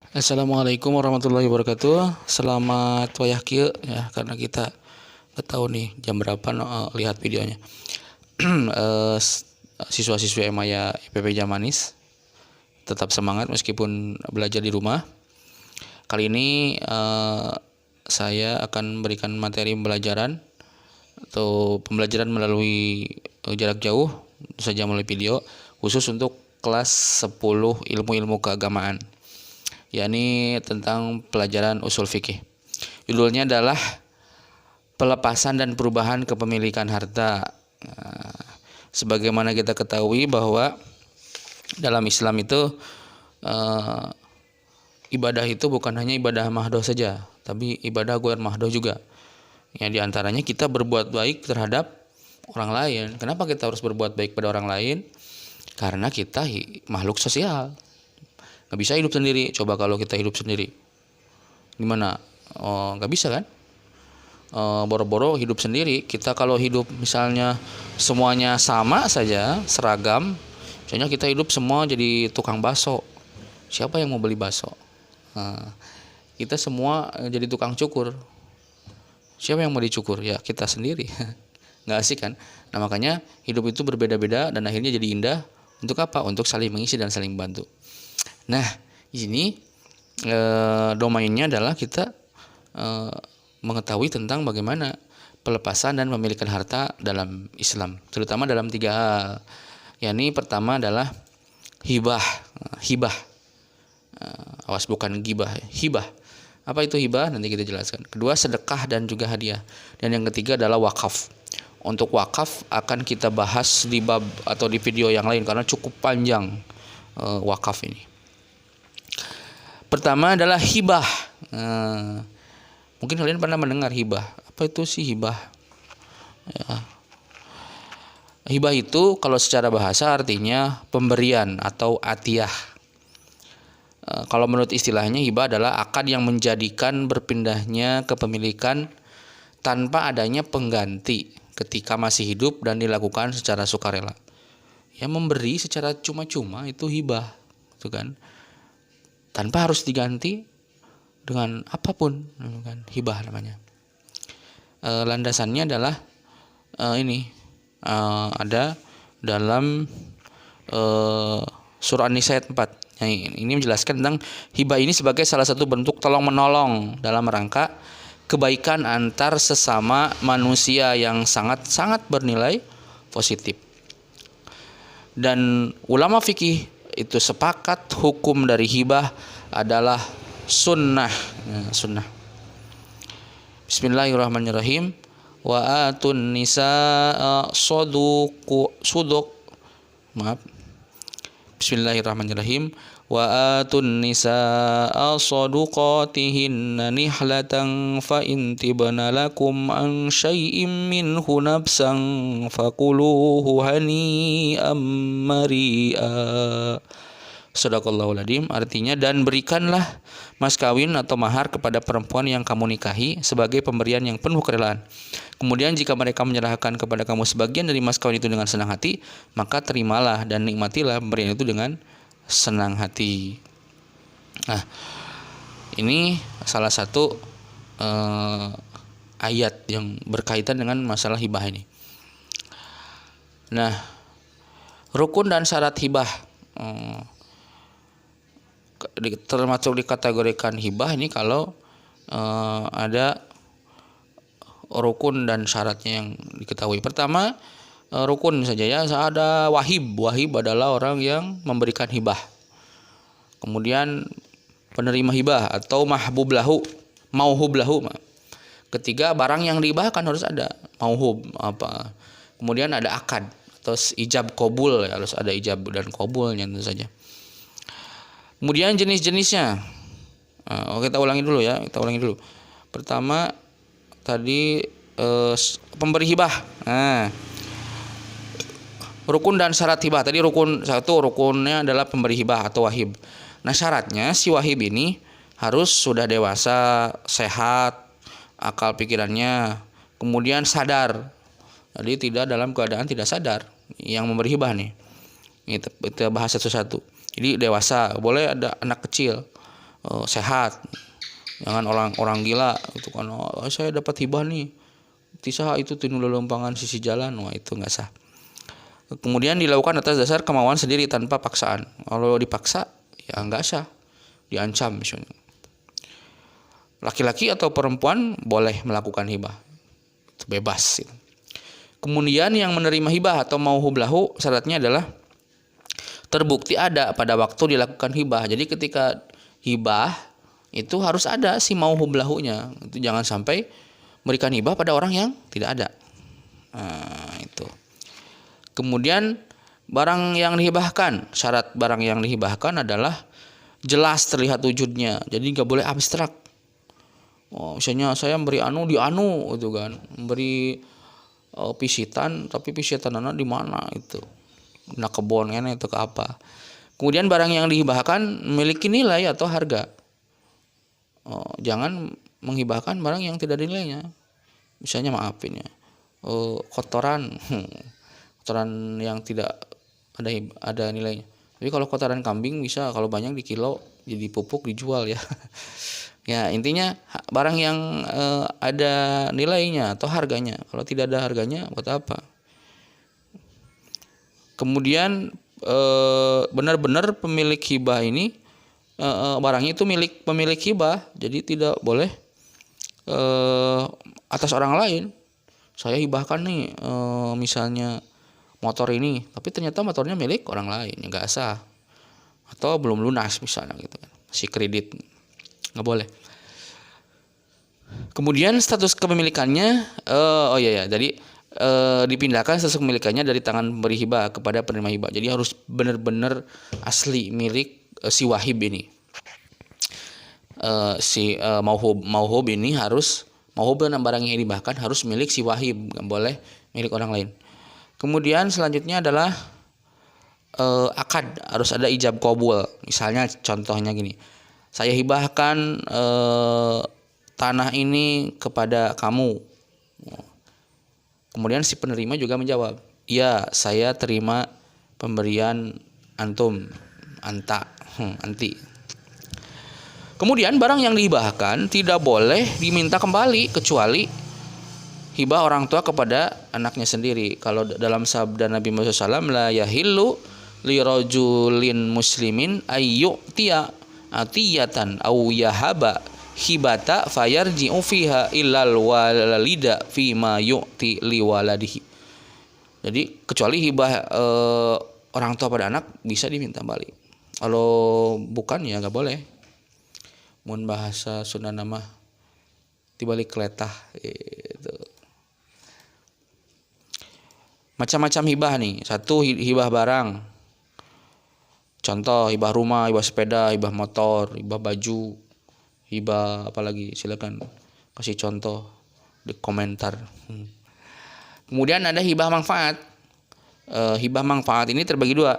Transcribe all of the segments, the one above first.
Assalamualaikum warahmatullahi wabarakatuh. Selamat wayah kieu ya, karena kita nggak tahu nih jam berapa lihat videonya. Siswa-siswi Emaya IPP Jamanis tetap semangat meskipun belajar di rumah. Kali ini saya akan memberikan materi pembelajaran atau pembelajaran melalui jarak jauh saja melalui video khusus untuk kelas 10 ilmu-ilmu keagamaan, yakni tentang pelajaran usul fikih. Judulnya adalah pelepasan dan perubahan kepemilikan harta. Sebagaimana kita ketahui bahwa dalam Islam itu ibadah itu bukan hanya ibadah mahdoh saja, tapi ibadah ghair mahdoh juga. Ya, diantaranya kita berbuat baik terhadap orang lain. Kenapa kita harus berbuat baik pada orang lain? Karena kita makhluk sosial. Nggak bisa hidup sendiri. Coba kalau kita hidup sendiri, gimana? Nggak bisa kan? Boro-boro hidup sendiri. Kita kalau hidup misalnya semuanya sama saja, seragam, misalnya kita hidup semua jadi tukang bakso, siapa yang mau beli bakso? Kita semua jadi tukang cukur, siapa yang mau dicukur? Ya kita sendiri. Nggak asik kan? Nah makanya hidup itu berbeda-beda dan akhirnya jadi indah. Untuk apa? Untuk saling mengisi dan saling bantu. Nah, ini domainnya adalah kita mengetahui tentang bagaimana pelepasan dan memilikan harta dalam Islam, terutama dalam 3 hal. Yakni pertama adalah hibah. Hibah. Awas bukan gibah, hibah. Apa itu hibah? Nanti kita jelaskan. Kedua, sedekah dan juga hadiah. Dan yang ketiga adalah wakaf. Untuk wakaf akan kita bahas di bab atau di video yang lain karena cukup panjang wakaf ini. Pertama adalah hibah. Mungkin kalian pernah mendengar hibah. Apa itu sih hibah? Ya. Hibah itu kalau secara bahasa artinya pemberian atau atiyah. Kalau menurut istilahnya hibah adalah akad yang menjadikan berpindahnya kepemilikan tanpa adanya pengganti ketika masih hidup dan dilakukan secara sukarela. Ya, memberi secara cuma-cuma itu hibah, itu kan. Tanpa harus diganti dengan apapun, kan, hibah namanya. Landasannya adalah ada dalam surah An-Nisa ayat 4. Ini menjelaskan tentang hibah ini sebagai salah satu bentuk tolong menolong dalam rangka kebaikan antar sesama manusia yang sangat-sangat bernilai positif. Dan ulama fikih itu sepakat hukum dari hibah adalah sunnah. Sunnah. Bismillahirrahmanirrahim. Wa atun nisaa Bismillahirrahmanirrahim. Wa atun nisaa saduqatihinna nihlatan fa in tibna lakum an syai'im minhu nafsan fakuluhu hani'am mari'a. Shadaqallahul adzim. Artinya, dan berikanlah mas kawin atau mahar kepada perempuan yang kamu nikahi sebagai pemberian yang penuh kerelaan. Kemudian jika mereka menyerahkan kepada kamu sebagian dari mas kawin itu dengan senang hati, maka terimalah dan nikmatilah pemberian itu dengan senang hati. Nah, ini salah satu ayat yang berkaitan dengan masalah hibah ini. Nah, rukun dan syarat hibah termasuk dikategorikan hibah ini kalau ada rukun dan syaratnya yang diketahui. Pertama, rukun saja ya, ada wahib. Wahib adalah orang yang memberikan hibah. Kemudian penerima hibah atau mahbub lahu, mauhub lahu. Ketiga, barang yang dihibahkan harus ada mauhub apa. Kemudian ada akad atau ijab kabul, ya, harus ada ijab dan kabulnya tentu saja. Kemudian jenis-jenisnya. Kita ulangi dulu ya, Pertama tadi pemberi hibah. Rukun dan syarat hibah. Tadi rukunnya adalah pemberi hibah atau wahib. Nah, syaratnya si wahib ini harus sudah dewasa, sehat, akal pikirannya, kemudian sadar. Jadi tidak dalam keadaan tidak sadar yang memberi hibah nih. Kita bahas satu-satu. Jadi dewasa, boleh ada anak kecil, sehat. Jangan orang gila itu kan, saya dapat hibah nih, tisah itu tinu lelempangan sisi jalan, wah itu nggak sah. Kemudian dilakukan atas dasar kemauan sendiri tanpa paksaan. Kalau dipaksa ya nggak sah, diancam misalnya. Laki-laki atau perempuan boleh melakukan hibah, itu bebas. Kemudian yang menerima hibah atau mauhub lahu syaratnya adalah terbukti ada pada waktu dilakukan hibah. Jadi ketika hibah itu harus ada si mauhub lahunya. Itu jangan sampai memberikan hibah pada orang yang tidak ada. Nah, itu. Kemudian barang yang dihibahkan, syarat barang yang dihibahkan adalah jelas terlihat wujudnya. Jadi nggak boleh abstrak. Misalnya saya memberi di anu itu kan, memberi pisitan, tapi pisitan anak di mana itu, nak kebon kan itu ke apa. Kemudian barang yang dihibahkan memiliki nilai atau harga. Jangan menghibahkan barang yang tidak ada nilainya. Misalnya maafin ya, kotoran yang tidak ada nilainya. Tapi kalau kotoran kambing bisa, kalau banyak di kilo jadi pupuk dijual ya. Ya intinya barang yang ada nilainya atau harganya. Kalau tidak ada harganya buat apa? Kemudian benar-benar pemilik hibah ini barangnya itu milik pemilik hibah, jadi tidak boleh atas orang lain. Saya hibahkan nih misalnya motor ini, tapi ternyata motornya milik orang lain, nggak sah. Atau belum lunas misalnya gitu kan, si kredit, nggak boleh. Kemudian status kepemilikannya, jadi dipindahkan status kepemilikannya dari tangan pemberi hibah kepada penerima hibah. Jadi harus benar-benar asli milik si wahib ini. Mauhub ini harus, mauhub dan barang yang dihibahkan harus milik si wahib, nggak boleh milik orang lain. Kemudian selanjutnya adalah akad, harus ada ijab qabul. Misalnya contohnya gini, saya hibahkan tanah ini kepada kamu. Kemudian si penerima juga menjawab, iya saya terima pemberian antum, anti. Kemudian barang yang dihibahkan tidak boleh diminta kembali kecuali hibah orang tua kepada anaknya sendiri. Kalau dalam sabda Nabi Muhammad SAW, la yahillu li rajulin muslimin ayyu'tiya atiyatan aw yahaba hibata fayarji'u fiha illal walida fima yu'ti li waladihi. Jadi kecuali hibah orang tua pada anak bisa diminta balik. Kalau bukan ya nggak boleh. Mun bahasa Sunda nama dibalik keletah itu. Macam-macam hibah nih. Satu, hibah barang. Contoh hibah rumah, hibah sepeda, hibah motor, hibah baju, hibah apalagi, silakan kasih contoh di komentar. Kemudian ada hibah manfaat. Hibah manfaat ini terbagi dua.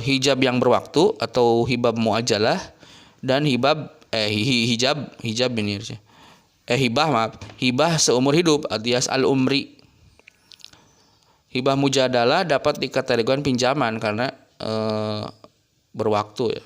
Hijab yang berwaktu atau hibah muajalah, dan hibah hibah seumur hidup alias al-umri. Hibah mujadalah dapat dikategorikan pinjaman karena berwaktu ya.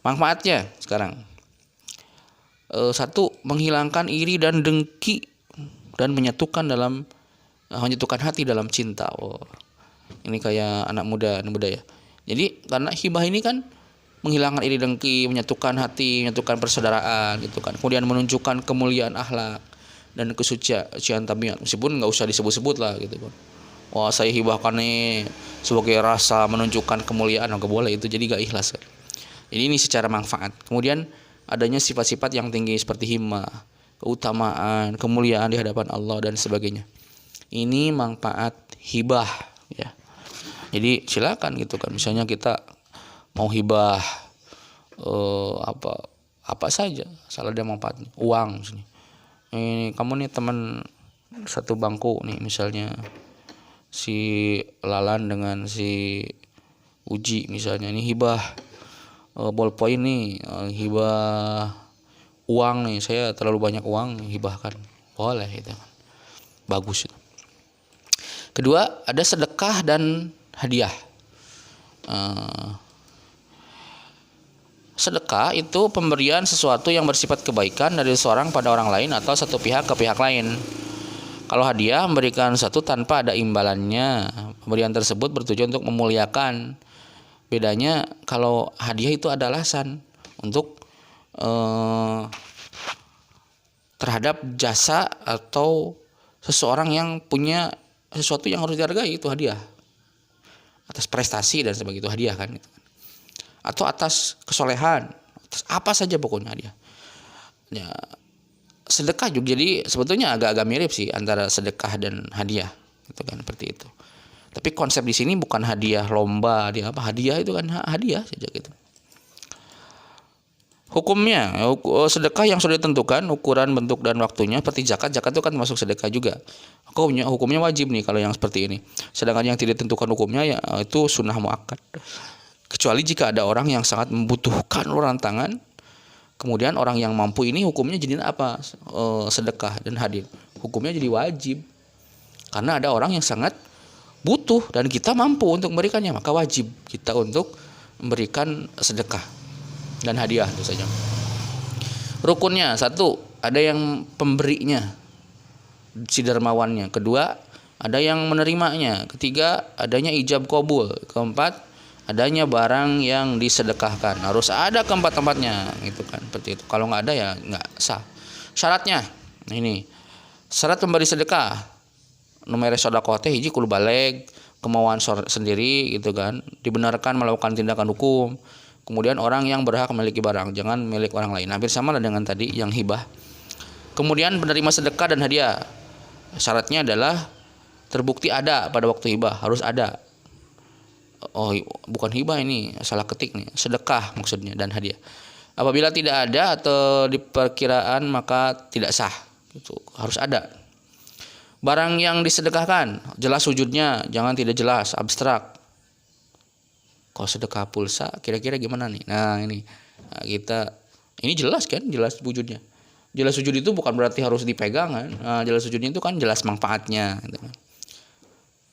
Manfaatnya sekarang, satu, menghilangkan iri dan dengki dan menyatukan hati dalam cinta. Ini kayak anak muda ya. Jadi karena hibah ini kan menghilangkan iri dengki, menyatukan hati, menyatukan persaudaraan gitu kan. Kemudian menunjukkan kemuliaan akhlak dan kesucian tabiat, meskipun nggak usah disebut-sebut lah gitu kan. Wah saya hibahkan nih sebagai rasa menunjukkan kemuliaan, nggak boleh itu, jadi nggak ikhlas kan. Jadi ini secara manfaat. Kemudian adanya sifat-sifat yang tinggi seperti himmah, keutamaan, kemuliaan di hadapan Allah dan sebagainya. Ini manfaat hibah ya. Jadi silakan gitu kan. Misalnya kita mau hibah apa saja, asal ada manfaatnya. Uang misalnya. Ini kamu nih teman satu bangku nih, misalnya si Lalan dengan si Uji misalnya, ini hibah ballpoint nih, hibah uang nih, saya terlalu banyak uang, hibahkan, boleh itu kan, bagus itu. Kedua, ada sedekah dan hadiah. Eh, Sedekah itu pemberian sesuatu yang bersifat kebaikan dari seorang pada orang lain atau satu pihak ke pihak lain. Kalau hadiah memberikan sesuatu tanpa ada imbalannya, pemberian tersebut bertujuan untuk memuliakan. Bedanya kalau hadiah itu ada alasan untuk terhadap jasa atau seseorang yang punya sesuatu yang harus dihargai, itu hadiah. Atas prestasi dan sebagainya, itu hadiah kan. Atau atas kesolehan, atas apa saja pokoknya hadiah. Ya, sedekah juga jadi sebetulnya agak-agak mirip sih antara sedekah dan hadiah, gitu kan, seperti itu. Tapi konsep di sini bukan hadiah lomba, hadiah apa, hadiah itu kan hadiah saja gitu. Hukumnya, sedekah yang sudah ditentukan ukuran, bentuk dan waktunya seperti zakat. Zakat itu kan masuk sedekah juga. Hukumnya wajib nih kalau yang seperti ini. Sedangkan yang tidak ditentukan hukumnya ya itu sunnah muakkad. Kecuali jika ada orang yang sangat membutuhkan uluran tangan, kemudian orang yang mampu ini hukumnya jadi apa? Sedekah dan hadiah. Hukumnya jadi wajib. Karena ada orang yang sangat butuh dan kita mampu untuk memberikannya, maka wajib kita untuk memberikan sedekah dan hadiah itu saja. Rukunnya, satu, ada yang pemberinya, si dermawannya. Kedua, ada yang menerimanya. Ketiga, adanya ijab qabul. Keempat, adanya barang yang disedekahkan. Harus ada keempat-empatnya gitu kan, seperti itu. Kalau nggak ada ya nggak sah. Syaratnya, ini syarat pemberi sedekah, nomere sedekah teh hiji kudu baleg, kemauan sendiri gitu kan, dibenarkan melakukan tindakan hukum. Kemudian orang yang berhak memiliki barang, jangan milik orang lain. Hampir sama lah dengan tadi yang hibah. Kemudian penerima sedekah dan hadiah, syaratnya adalah terbukti ada pada waktu hibah, harus ada. Oh, bukan hibah ini, salah ketik nih. Sedekah maksudnya dan hadiah. Apabila tidak ada atau diperkiraan maka tidak sah. Itu harus ada. Barang yang disedekahkan jelas wujudnya, jangan tidak jelas, abstrak. Kalau sedekah pulsa kira-kira gimana nih? Nah, ini jelas kan, jelas wujudnya. Jelas wujud itu bukan berarti harus dipegang kan. Nah, jelas wujudnya itu kan jelas manfaatnya gitu kan.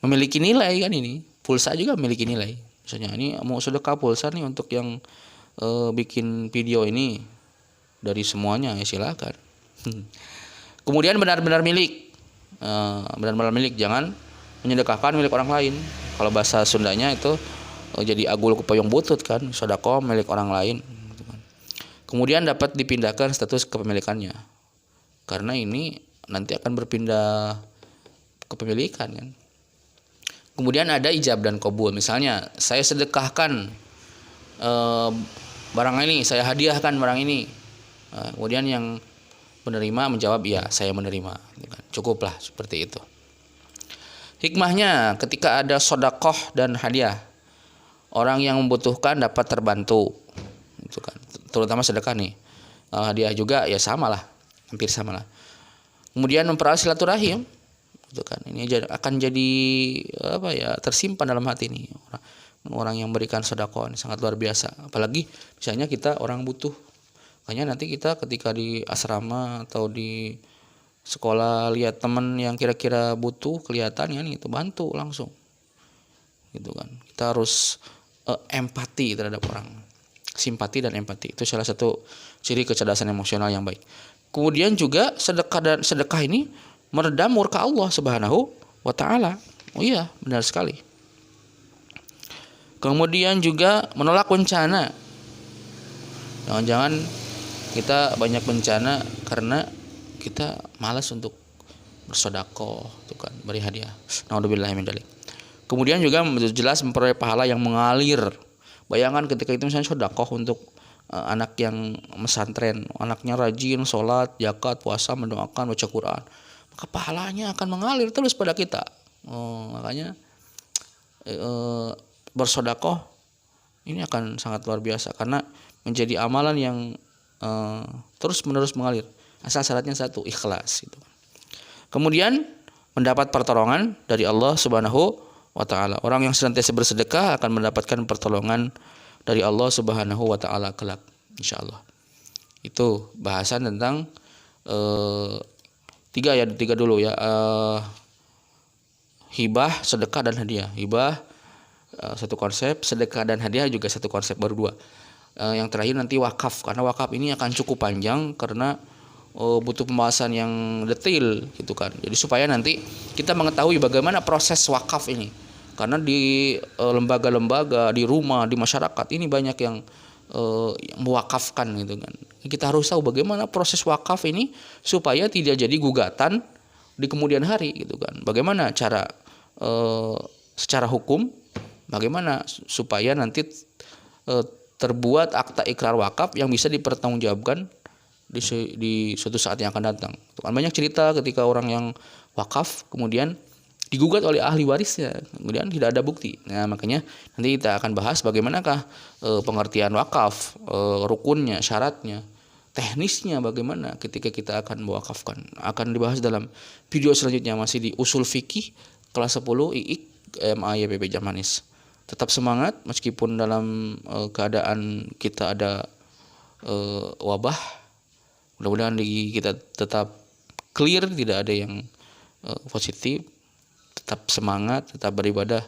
Memiliki nilai kan ini. Pulsa juga memiliki nilai. Misalnya ini mau sedekah pulsa nih untuk yang bikin video ini, dari semuanya ya silakan. Kemudian benar-benar milik. Benar-benar milik, jangan menyedekahkan milik orang lain. Kalau bahasa Sundanya itu jadi agul kupayung butut kan, sedekah milik orang lain gitu kan. Kemudian dapat dipindahkan status kepemilikannya, karena ini nanti akan berpindah kepemilikan kan. Kemudian ada ijab dan qabul. Misalnya saya sedekahkan barang ini, saya hadiahkan barang ini. Kemudian yang menerima menjawab ya saya menerima gitu kan. Cukuplah seperti itu. Hikmahnya ketika ada sedekah dan hadiah, orang yang membutuhkan dapat terbantu gitu kan. Terutama sedekah nih. Kalau hadiah juga ya samalah, hampir samalah. Kemudian mempererat silaturahim gitu kan. Ini akan jadi apa ya, tersimpan dalam hati nih orang yang memberikan sedekah ini sangat luar biasa. Apalagi misalnya kita orang butuh. Makanya nanti kita ketika di asrama atau di sekolah lihat teman yang kira-kira butuh, kelihatan kan itu, bantu langsung. Gitu kan. Kita harus empati terhadap orang. Simpati dan empati itu salah satu ciri kecerdasan emosional yang baik. Kemudian juga sedekah ini meredam murka Allah Subhanahu wa taala. Oh iya, benar sekali. Kemudian juga menolak bencana. Jangan-jangan kita banyak bencana karena kita malas untuk bersedekah, itu kan, beri hadiah. Naudzubillahi min dzalik. Kemudian juga jelas memperoleh pahala yang mengalir. Bayangkan ketika itu misalnya sedekah untuk anak yang pesantren, anaknya rajin sholat, zakat, puasa, mendoakan, baca Quran, maka pahalanya akan mengalir terus pada kita. Makanya bersedekah ini akan sangat luar biasa karena menjadi amalan yang terus menerus mengalir. Asal syaratnya satu, ikhlas gitu. Kemudian mendapat pertolongan dari Allah Subhanahu wa taala. Orang yang senantiasa bersedekah akan mendapatkan pertolongan dari Allah Subhanahu wa taala kelak insyaallah. Itu bahasan tentang tiga dulu ya. Hibah, sedekah dan hadiah. Hibah, satu konsep, sedekah dan hadiah juga satu konsep, baru dua. Yang terakhir nanti wakaf, karena wakaf ini akan cukup panjang karena butuh pembahasan yang detail gitu kan. Jadi supaya nanti kita mengetahui bagaimana proses wakaf ini. Karena di lembaga-lembaga, di rumah, di masyarakat ini banyak yang mewakafkan gitu kan. Kita harus tahu bagaimana proses wakaf ini supaya tidak jadi gugatan di kemudian hari gitu kan. Bagaimana cara secara hukum, bagaimana supaya nanti terbuat akta ikrar wakaf yang bisa dipertanggungjawabkan di suatu saat yang akan datang. Banyak cerita ketika orang yang wakaf kemudian digugat oleh ahli warisnya, kemudian tidak ada bukti. Nah, makanya nanti kita akan bahas bagaimanakah pengertian wakaf, rukunnya, syaratnya, teknisnya bagaimana ketika kita akan mewakafkan. Akan dibahas dalam video selanjutnya, masih di Usul Fikih kelas 10 IIK MA YPP Jamanis. Tetap semangat meskipun dalam keadaan kita ada wabah. Mudah-mudahan kita tetap clear, tidak ada yang positif. Tetap semangat, tetap beribadah.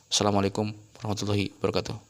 Assalamualaikum warahmatullahi wabarakatuh.